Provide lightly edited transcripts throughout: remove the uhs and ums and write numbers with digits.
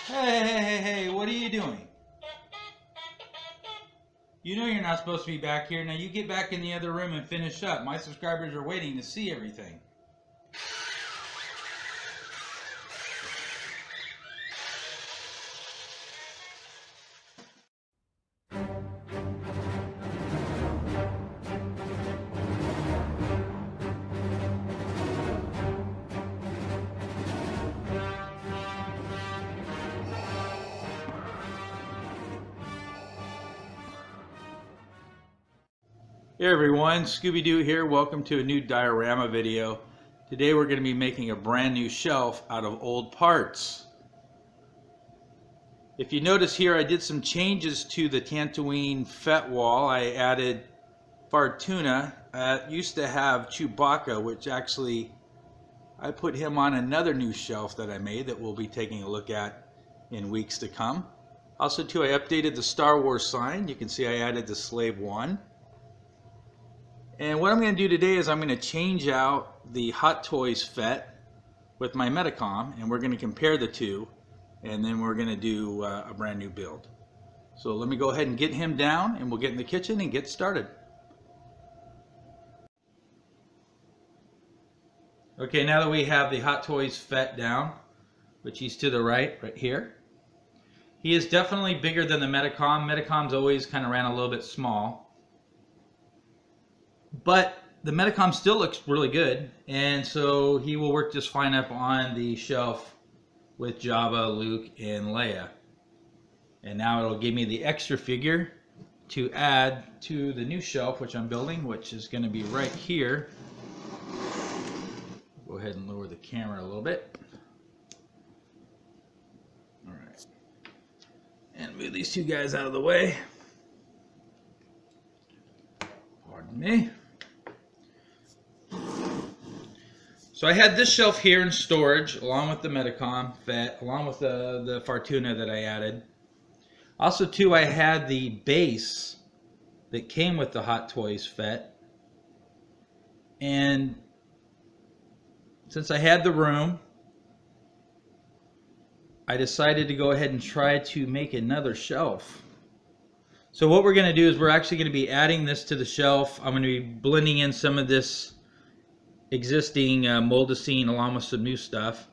Hey, what are you doing? You know you're not supposed to be back here. Now you get back in the other room and finish up. My subscribers are waiting to see everything. Hey everyone, Scooby-Doo here. Welcome to a new diorama video. Today we're going to be making a brand new shelf out of old parts. If you notice here, I did some changes to the Tatooine Fett wall. I added Fartuna. Used to have Chewbacca, which actually I put him on another new shelf that I made that we'll be taking a look at in weeks to come. Also too, I updated the Star Wars sign. You can see I added the Slave One. And what I'm going to do today is I'm going to change out the Hot Toys Fett with my Metacom, and we're going to compare the two, and then we're going to do a brand new build. So let me go ahead and get him down, and we'll get in the kitchen and get started. Okay, now that we have the Hot Toys Fett down, which he's to the right here, he is definitely bigger than the Metacom. Metacom's always kind of ran a little bit small. But the Metacom still looks really good, and so he will work just fine up on the shelf with Jabba, Luke, and Leia. And now it'll give me the extra figure to add to the new shelf, which I'm building, which is going to be right here. Go ahead and lower the camera a little bit. All right. And move these two guys out of the way. Pardon me. So I had this shelf here in storage, along with the Metacom Fett, along with the Fartuna that I added. Also, too, I had the base that came with the Hot Toys Fett. And since I had the room, I decided to go ahead and try to make another shelf. So what we're going to do is we're actually going to be adding this to the shelf. I'm going to be blending in some of this existing moldacine along with some new stuff,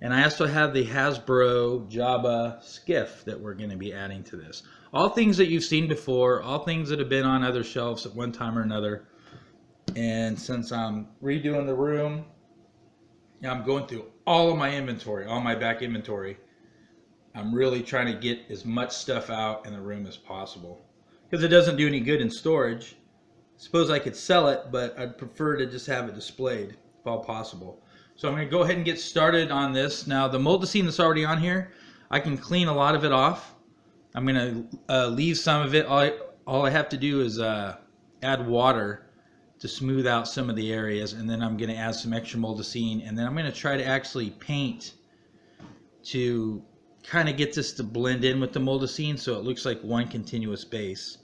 and I also have the Hasbro Jabba skiff that we're going to be adding to this. All things that you've seen before, all things that have been on other shelves at one time or another. And since I'm redoing the room, I'm going through all of my inventory, all my back inventory. I'm really trying to get as much stuff out in the room as possible, because it doesn't do any good in storage. Suppose I could sell it, but I'd prefer to just have it displayed if all possible. So I'm going to go ahead and get started on this. Now the moldacine that's already on here, I can clean a lot of it off. I'm going to leave some of it. All I have to do is add water to smooth out some of the areas, and then I'm going to add some extra moldacine, and then I'm going to try to actually paint to kind of get this to blend in with the moldacine so it looks like one continuous base.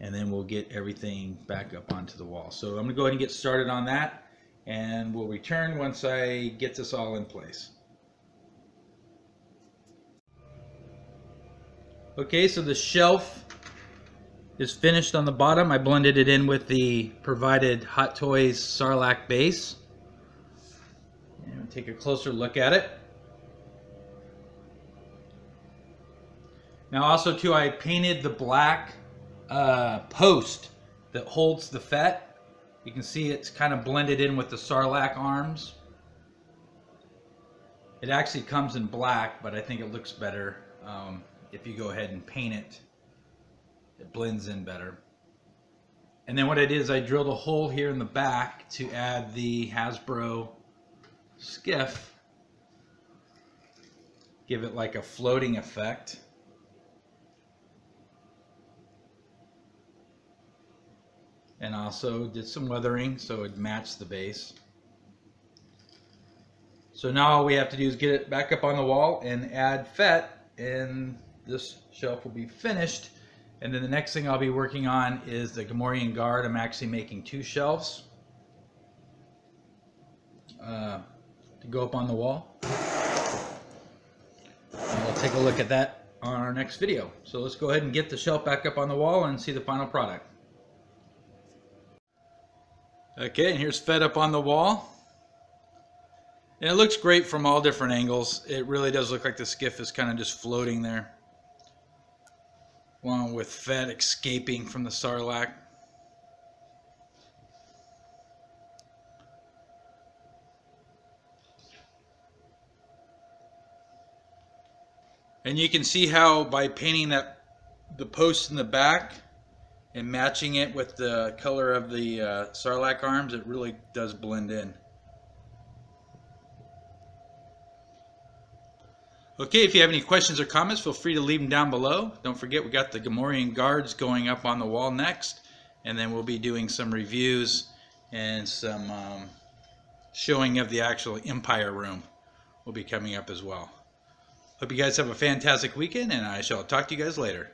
And then we'll get everything back up onto the wall. So I'm going to go ahead and get started on that, and we'll return once I get this all in place. Okay, so the shelf is finished on the bottom. I blended it in with the provided Hot Toys Sarlacc base. And we'll take a closer look at it. Now also too, I painted the black post that holds the Fett. You can see it's kind of blended in with the Sarlacc arms. It actually comes in black, but I think it looks better if you go ahead and paint it. It blends in better. And then what I did is I drilled a hole here in the back to add the Hasbro skiff. Give it like a floating effect. And also did some weathering so it matched the base. So now all we have to do is get it back up on the wall and add Fett, and this shelf will be finished. And then the next thing I'll be working on is the Gamorrean Guard. I'm actually making two shelves to go up on the wall. I'll take a look at that on our next video. So let's go ahead and get the shelf back up on the wall and see the final product. Okay, and here's Fett up on the wall. And it looks great from all different angles. It really does look like the skiff is kind of just floating there, along with Fett escaping from the Sarlacc. And you can see how by painting the post in the back and matching it with the color of the Sarlacc arms, it really does blend in. Okay, if you have any questions or comments, feel free to leave them down below. Don't forget, we got the Gamorrean guards going up on the wall next, and then we'll be doing some reviews and some showing of the actual Empire room will be coming up as well. Hope you guys have a fantastic weekend, and I shall talk to you guys later.